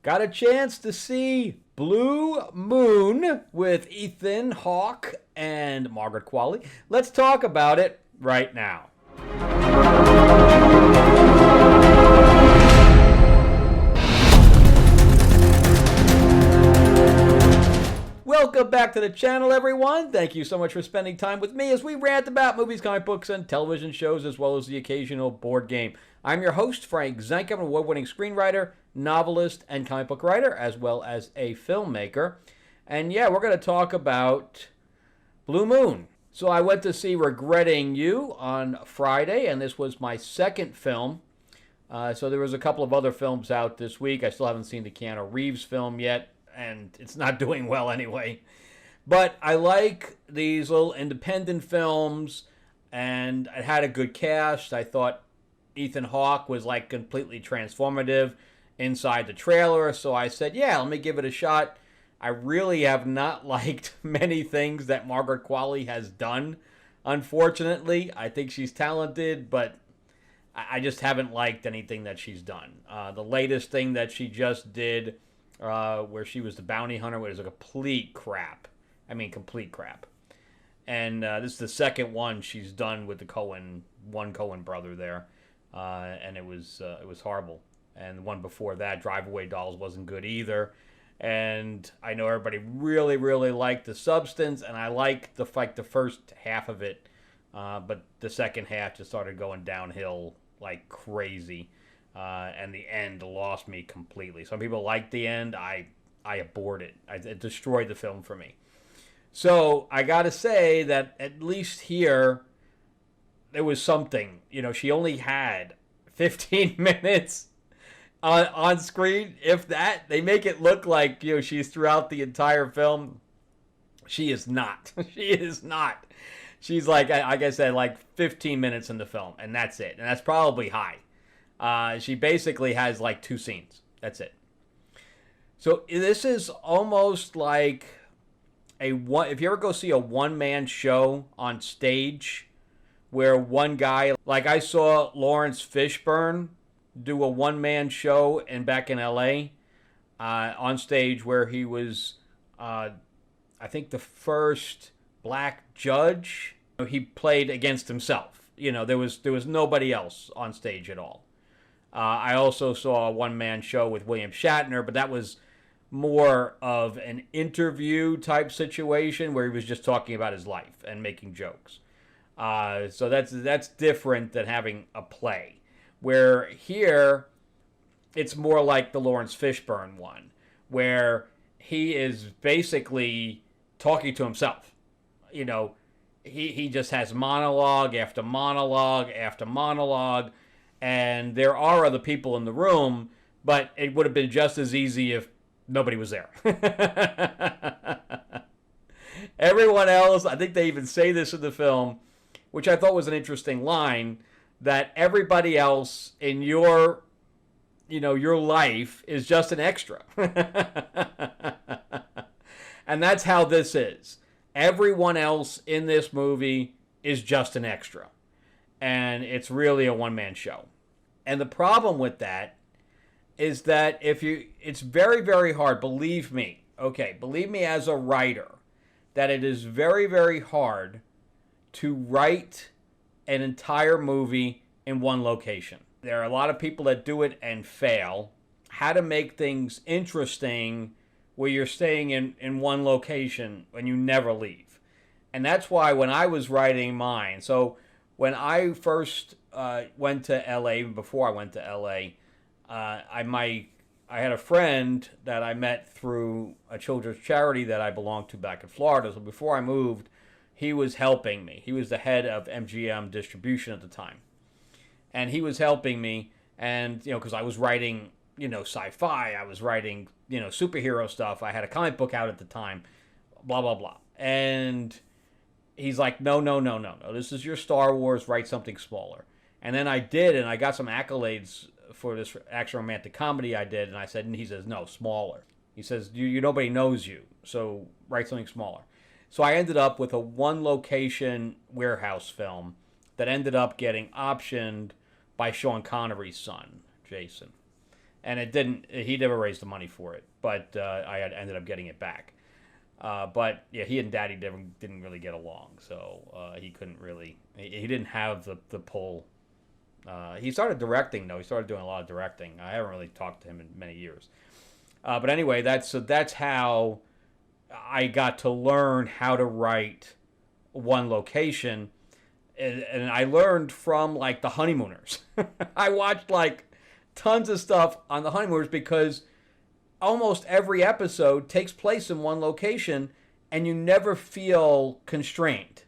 Got a chance to see Blue Moon with Ethan Hawke and Margaret Qualley. Let's talk about it right now. Welcome back to the channel, everyone. Thank you so much for spending time with me as we rant about movies, comic books, and television shows, as well as the occasional board game. I'm your host, Frank Zank. I'm an award-winning screenwriter, novelist, and comic book writer, as well as a filmmaker. And yeah, we're going to talk about Blue Moon. So I went to see Regretting You on Friday, and this was my second film. So there was a couple of other films out this week. I still haven't seen the Keanu Reeves film yet, and it's not doing well anyway. But I like these little independent films, and it had a good cast. I thought Ethan Hawke was like completely transformative inside the trailer, so I said, yeah, let me give it a shot. I really have not liked many things that Margaret Qualley has done, unfortunately. I think she's talented, but I just haven't liked anything that she's done. The latest thing that she just did, where she was the bounty hunter, was a complete crap. I mean, complete crap. And this is the second one she's done with the Coen brother there. And it was horrible. And the one before that, Drive Away Dolls, wasn't good either. And I know everybody really, really liked The Substance, and I liked the first half of it, but the second half just started going downhill like crazy, and the end lost me completely. Some people liked the end. I abhorred it. It destroyed the film for me. So I got to say that at least here, there was something. You know, she only had 15 minutes on screen, if that. They make it look like, you know, she's throughout the entire film. She is not. She is not. She's like I said, like 15 minutes in the film, and that's it. And that's probably high. She basically has like 2 scenes. That's it. So this is almost like if you ever go see a one-man show on stage, where one guy, like I saw Lawrence Fishburne do a one-man show back in L.A. On stage, where he was, I think, the first black judge. He played against himself. You know, there was nobody else on stage at all. I also saw a one-man show with William Shatner, but that was more of an interview type situation where he was just talking about his life and making jokes. So that's different than having a play. Where here, it's more like the Lawrence Fishburne one, where he is basically talking to himself. You know, he just has monologue after monologue after monologue, and there are other people in the room, but it would have been just as easy if nobody was there. Everyone else, I think they even say this in the film, which I thought was an interesting line, that everybody else in your life is just an extra. And that's how this is. Everyone else in this movie is just an extra. And it's really a one-man show. And the problem with that is that it's very, very hard, believe me as a writer, that it is very, very hard to write an entire movie in one location. There are a lot of people that do it and fail. How to make things interesting where you're staying in one location when you never leave. And that's why when I was writing mine, so when I first went to LA, even before I went to LA, I had a friend that I met through a children's charity that I belonged to back in Florida. So before I moved, he was helping me. He was the head of MGM distribution at the time. And he was helping me, and, you know, because I was writing, you know, sci-fi, I was writing, you know, superhero stuff. I had a comic book out at the time, blah, blah, blah. And he's like, no, this is your Star Wars, write something smaller. And then I did, and I got some accolades for this action romantic comedy I did, and he says, no, smaller. He says, nobody knows you, so write something smaller. So I ended up with a one-location warehouse film that ended up getting optioned by Sean Connery's son, Jason. and it didn't. He never raised the money for it, but I had ended up getting it back. But yeah, he and Daddy didn't really get along, so he couldn't really. He didn't have the pull. He started directing though. He started doing a lot of directing. I haven't really talked to him in many years. But anyway, that's how I got to learn how to write one location, and I learned from like the Honeymooners. I watched like tons of stuff on the Honeymooners because almost every episode takes place in one location and you never feel constrained.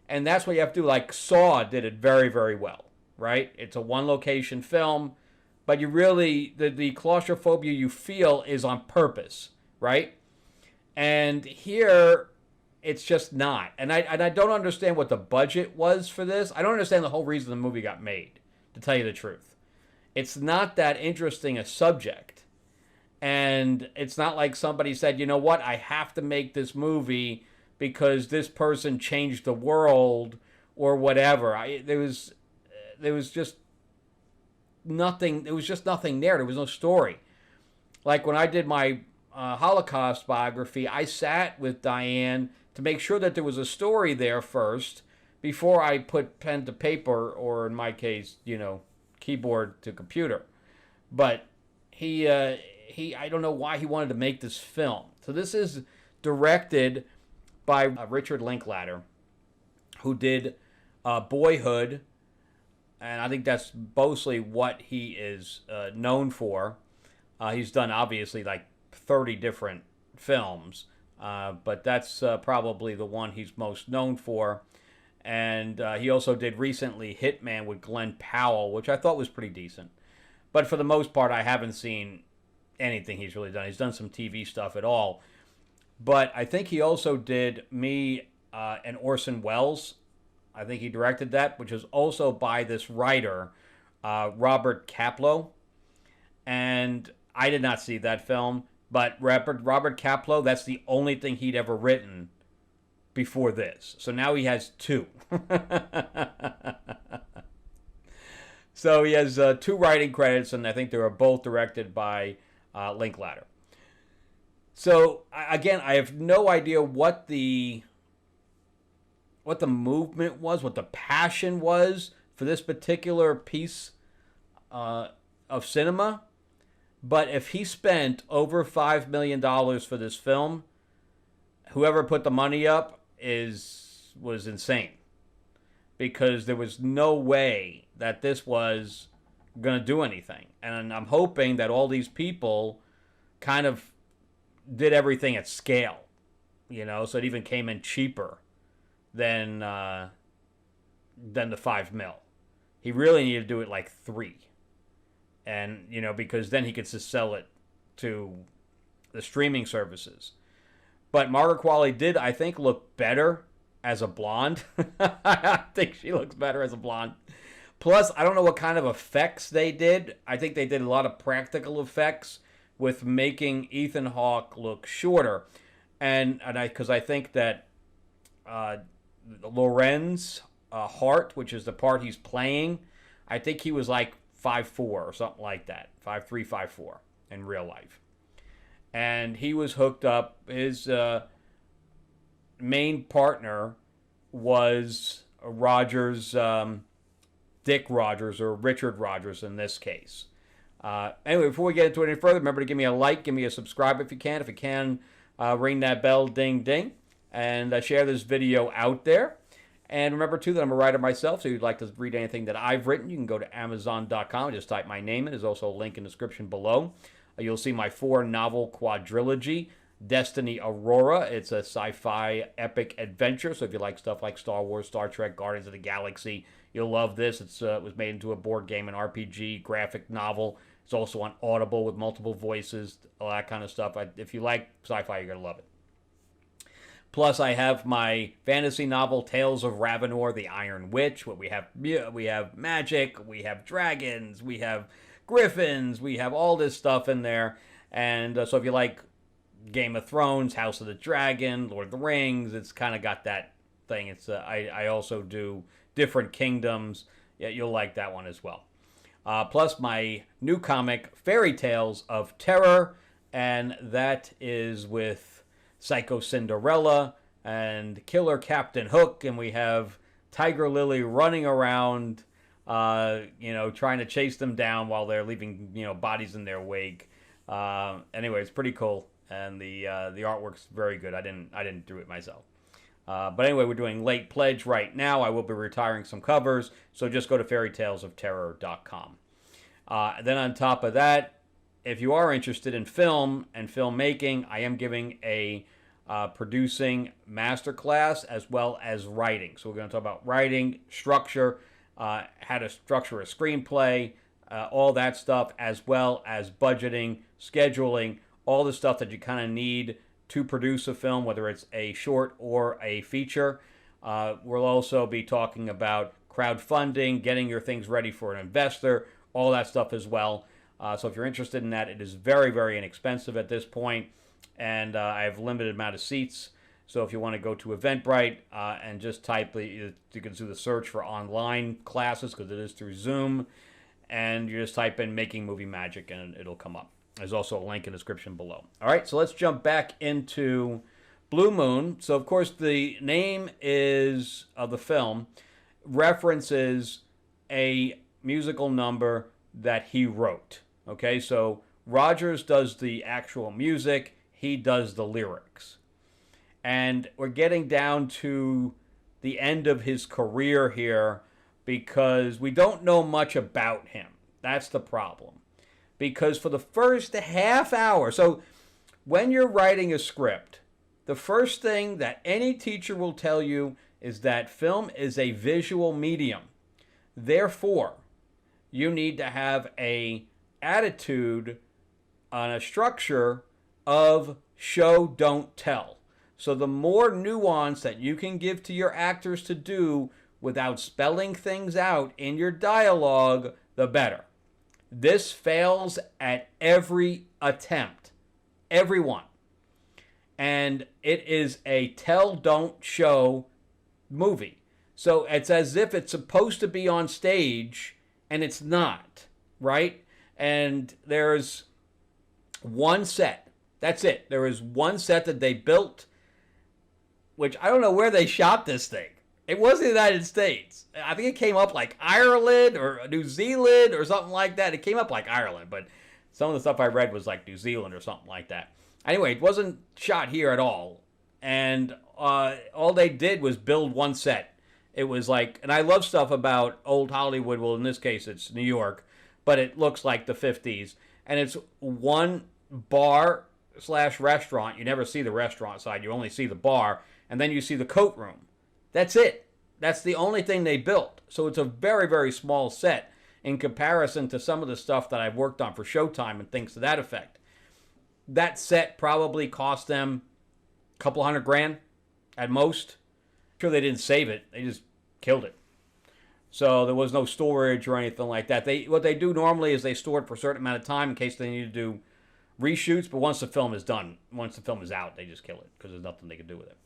And that's what you have to do. Like Saw did it very, very well, right? It's a one location film, but you really, the claustrophobia you feel is on purpose, right? And here, it's just not. And I don't understand what the budget was for this. I don't understand the whole reason the movie got made, to tell you the truth. It's not that interesting a subject. And it's not like somebody said, you know what, I have to make this movie because this person changed the world or whatever. There was just nothing. There was just nothing there. There was no story. Like when I did my Holocaust biography, I sat with Diane to make sure that there was a story there first before I put pen to paper, or in my case, keyboard to computer. But I don't know why he wanted to make this film. So this is directed by Richard Linklater, who did Boyhood, and I think that's mostly what he is known for. He's done obviously like 30 different films, but that's probably the one he's most known for. And he also did recently Hitman with Glenn Powell, which I thought was pretty decent. But for the most part, I haven't seen anything he's really done. He's done some TV stuff at all. But I think he also did Me and Orson Welles. I think he directed that, which was also by this writer, Robert Kaplow. And I did not see that film. But Robert Kaplow, that's the only thing he'd ever written before this. So now he has two. So he has two writing credits, and I think they were both directed by Linklater. So again, I have no idea what the movement was, what the passion was for this particular piece of cinema. But if he spent over $5 million for this film, whoever put the money up was insane. Because there was no way that this was going to do anything. And I'm hoping that all these people kind of did everything at scale. So it even came in cheaper than the $5 million. He really needed to do it like $3 million. And, because then he could just sell it to the streaming services. But Margaret Qualley did, I think, look better as a blonde. I think she looks better as a blonde. Plus, I don't know what kind of effects they did. I think they did a lot of practical effects with making Ethan Hawke look shorter. Because I think that Lorenz Hart, which is the part he's playing, I think he was like 5'4" or something like that. 5'3", 5'4" in real life. And he was hooked up. His main partner was Rogers, Dick Rogers, or Richard Rogers in this case. Anyway, before we get into it any further, remember to give me a like, give me a subscribe if you can. If you can, ring that bell, ding, ding. And share this video out there. And remember, too, that I'm a writer myself, so if you'd like to read anything that I've written, you can go to Amazon.com and just type my name in. There's also a link in the description below. You'll see my 4-novel quadrilogy, Destiny Aurora. It's a sci-fi epic adventure, so if you like stuff like Star Wars, Star Trek, Guardians of the Galaxy, you'll love this. It was made into a board game, an RPG, graphic novel. It's also on Audible with multiple voices, all that kind of stuff. If you like sci-fi, you're going to love it. Plus, I have my fantasy novel, Tales of Ravenor, the Iron Witch. We have magic, we have dragons, we have griffins, we have all this stuff in there. And so if you like Game of Thrones, House of the Dragon, Lord of the Rings, it's kind of got that thing. I also do different kingdoms. Yeah, you'll like that one as well. plus my new comic, Fairy Tales of Terror, and that is with Psycho Cinderella and Killer Captain Hook, and we have Tiger Lily running around, trying to chase them down while they're leaving, bodies in their wake. Anyway, it's pretty cool, and the artwork's very good. I didn't do it myself. But anyway, we're doing late pledge right now. I will be retiring some covers, so just go to fairytalesofterror.com. Then on top of that, if you are interested in film and filmmaking, I am giving a producing masterclass as well as writing. So we're going to talk about writing, structure, how to structure a screenplay, all that stuff, as well as budgeting, scheduling, all the stuff that you kind of need to produce a film, whether it's a short or a feature. We'll also be talking about crowdfunding, getting your things ready for an investor, all that stuff as well. So if you're interested in that, it is very, very inexpensive at this point, and I have a limited amount of seats. So if you want to go to Eventbrite and just type, you can do the search for online classes because it is through Zoom, and you just type in Making Movie Magic and it'll come up. There's also a link in the description below. All right, so let's jump back into Blue Moon. So, of course, the name of the film references a musical number that he wrote. Okay, so Rogers does the actual music, he does the lyrics. And we're getting down to the end of his career here because we don't know much about him. That's the problem. Because for the first half hour, so when you're writing a script, the first thing that any teacher will tell you is that film is a visual medium. Therefore, you need to have an attitude on a structure of show, don't tell. So the more nuance that you can give to your actors to do without spelling things out in your dialogue, the better. This fails at every attempt. Every one. And it is a tell, don't show movie. So it's as if it's supposed to be on stage and it's not, right? And there's one set. That's it. There is one set that they built, which I don't know where they shot this thing. It was the United States. I think it came up like Ireland or New Zealand or something like that. It came up like Ireland, but some of the stuff I read was like New Zealand or something like that. Anyway, it wasn't shot here at all. And all they did was build one set. It was like, and I love stuff about old Hollywood. Well, in this case, it's New York, but it looks like the 50s. And it's one bar/restaurant. You never see the restaurant side. You only see the bar. And then you see the coat room. That's it. That's the only thing they built. So it's a very, very small set in comparison to some of the stuff that I've worked on for Showtime and things to that effect. That set probably cost them a couple $100,000 at most. I'm sure they didn't save it. They just killed it. So there was no storage or anything like that. What they do normally is they store it for a certain amount of time in case they need to do reshoots. But once the film is done, once the film is out, they just kill it because there's nothing they can do with it.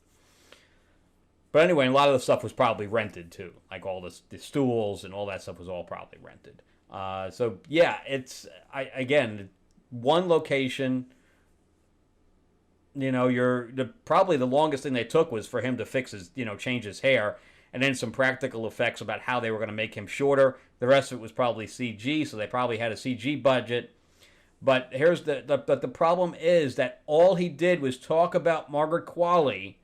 But anyway, a lot of the stuff was probably rented too. Like all the stools and all that stuff was all probably rented. So yeah, it's again, one location. Probably the longest thing they took was for him to fix his, change his hair, and then some practical effects about how they were going to make him shorter. The rest of it was probably CG, so they probably had a CG budget. But here's the problem is that all he did was talk about Margaret Qualley,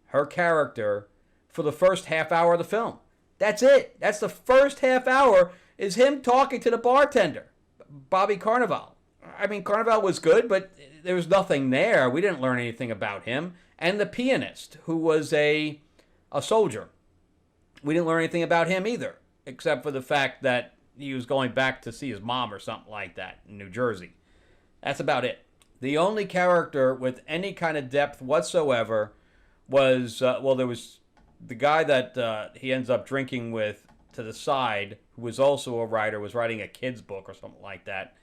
her character, for the first half hour of the film. That's it. That's the first half hour is him talking to the bartender, Bobby Carnival. I mean, Carnival was good, but there was nothing there. We didn't learn anything about him. And the pianist, who was a soldier. We didn't learn anything about him either, except for the fact that he was going back to see his mom or something like that in New Jersey. That's about it. The only character with any kind of depth whatsoever was, there was the guy that he ends up drinking with to the side, who was also a writer, was writing a kid's book or something like that.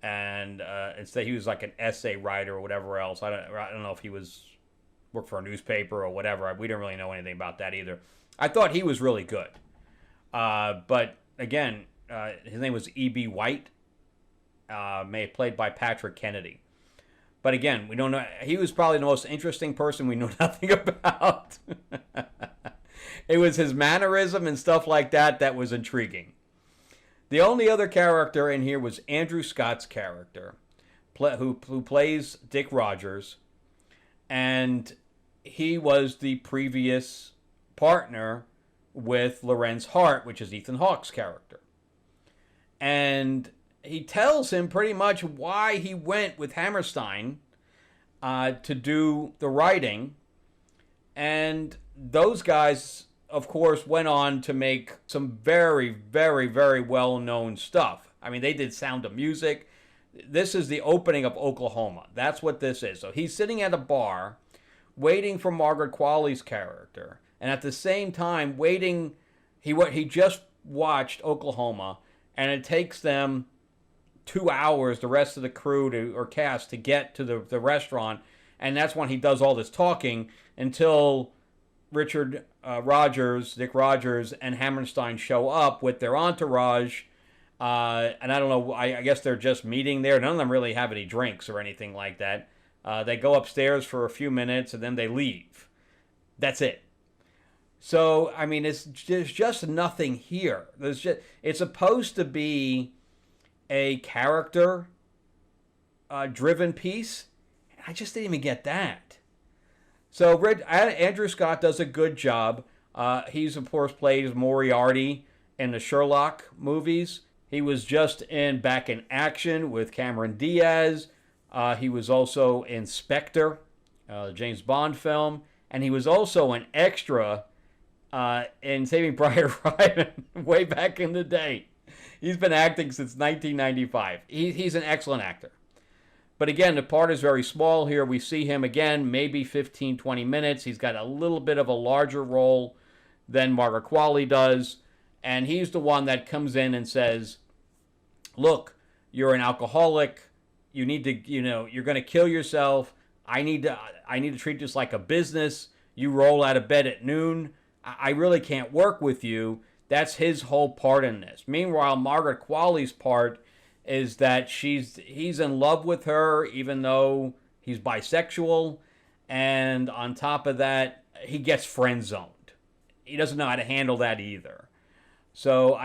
And instead he was like an essay writer or whatever else. I don't know if he worked for a newspaper or whatever. We didn't really know anything about that either. I thought he was really good. But again, his name was E.B. White, played by Patrick Kennedy. But again, we don't know. He was probably the most interesting person we know nothing about. It was his mannerism and stuff like that that was intriguing. The only other character in here was Andrew Scott's character, who plays Dick Rogers, and he was the previous partner with Lorenz Hart, which is Ethan Hawke's character. And he tells him pretty much why he went with Hammerstein to do the writing. And those guys, of course, went on to make some very, very, very well-known stuff. I mean, they did Sound of Music. This is the opening of Oklahoma. That's what this is. So he's sitting at a bar waiting for Margaret Qualley's character. And at the same time, waiting, he just watched Oklahoma, and it takes them 2 hours, the rest of the crew or cast, to get to the restaurant. And that's when he does all this talking until Dick Rogers, and Hammerstein show up with their entourage. And I don't know, I guess they're just meeting there. None of them really have any drinks or anything like that. They go upstairs for a few minutes and then they leave. That's it. So, I mean, there's just nothing here. It's supposed to be a character driven piece. I just didn't even get that. So Andrew Scott does a good job. He's, of course, played Moriarty in the Sherlock movies. He was just Back in Action with Cameron Diaz. He was also in Spectre, the James Bond film. And he was also an extra in Saving Private Ryan way back in the day. He's been acting since 1995. He's an excellent actor. But again, the part is very small here. We see him again, maybe 15, 20 minutes. He's got a little bit of a larger role than Margaret Qualley does. And he's the one that comes in and says, look, you're an alcoholic. You need to, you're going to kill yourself. I need to treat this like a business. You roll out of bed at noon. I really can't work with you. That's his whole part in this. Meanwhile, Margaret Qualley's part is that he's in love with her, even though he's bisexual. And on top of that, he gets friend-zoned. He doesn't know how to handle that either. So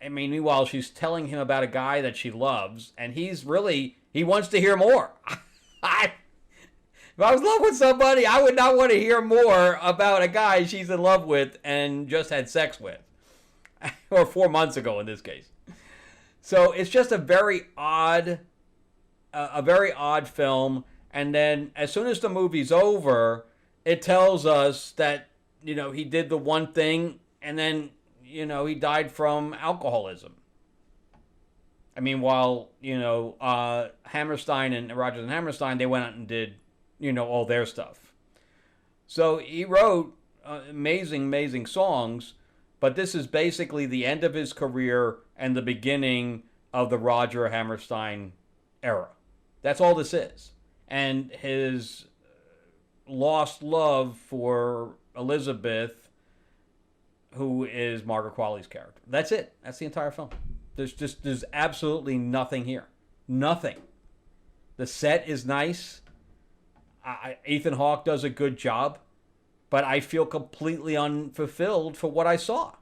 meanwhile, she's telling him about a guy that she loves, and he wants to hear more. If I was in love with somebody, I would not want to hear more about a guy she's in love with and just had sex with. Or 4 months ago in this case. So it's just a very odd film. And then as soon as the movie's over, it tells us that, he did the one thing and then, he died from alcoholism. I mean, while, Hammerstein and Rogers and Hammerstein, they went out and did, all their stuff. So he wrote amazing, amazing songs, but this is basically the end of his career and the beginning of the Roger Hammerstein era. That's all this is. And his lost love for Elizabeth, who is Margaret Qualley's character. That's it. That's the entire film. There's absolutely nothing here. Nothing. The set is nice. Ethan Hawke does a good job, but I feel completely unfulfilled for what I saw.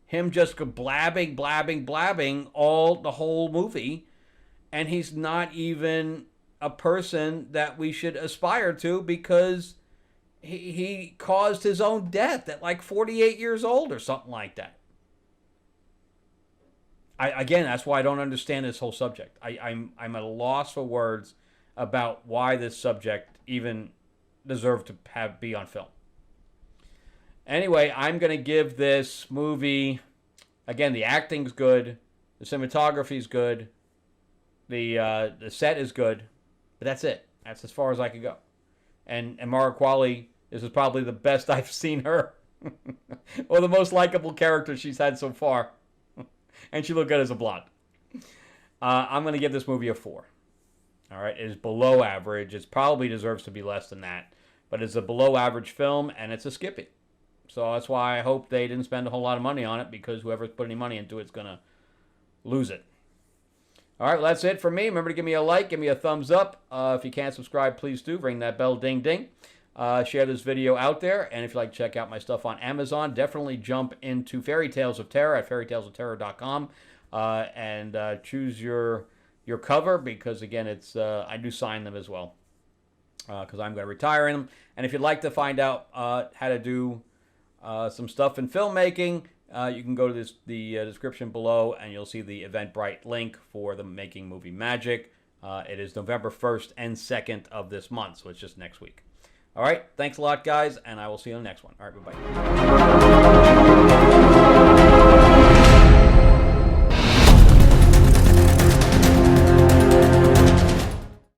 Him just blabbing the whole movie, and he's not even a person that we should aspire to because he caused his own death at like 48 years old or something like that. Again, that's why I don't understand this whole subject. I'm at a loss for words about why this subject even deserved to be on film. Anyway, I'm going to give this movie, again, the acting's good, the cinematography's good, the set is good, but that's it. That's as far as I could go. And Margaret Qualley, this is probably the best I've seen her, or the most likable character she's had so far. And she looked good as a blonde. I'm going to give this movie a 4. All right, it is below average. It probably deserves to be less than that. But it's a below average film, and it's a skippy. So that's why I hope they didn't spend a whole lot of money on it, because whoever's put any money into it's going to lose it. All right, well, that's it for me. Remember to give me a like, give me a thumbs up. If you can't subscribe, please do. Ring that bell, ding, ding. Share this video out there. And if you'd like to check out my stuff on Amazon, definitely jump into Fairy Tales of Terror at fairytalesofterror.com and choose your cover because, again, it's I do sign them as well because I'm going to retire in them. And if you'd like to find out how to do some stuff in filmmaking, you can go to the description below and you'll see the Eventbrite link for the Making Movie Magic. It is November 1st and 2nd of this month, so it's just next week. All right, thanks a lot, guys, and I will see you on the next one. All right, bye-bye.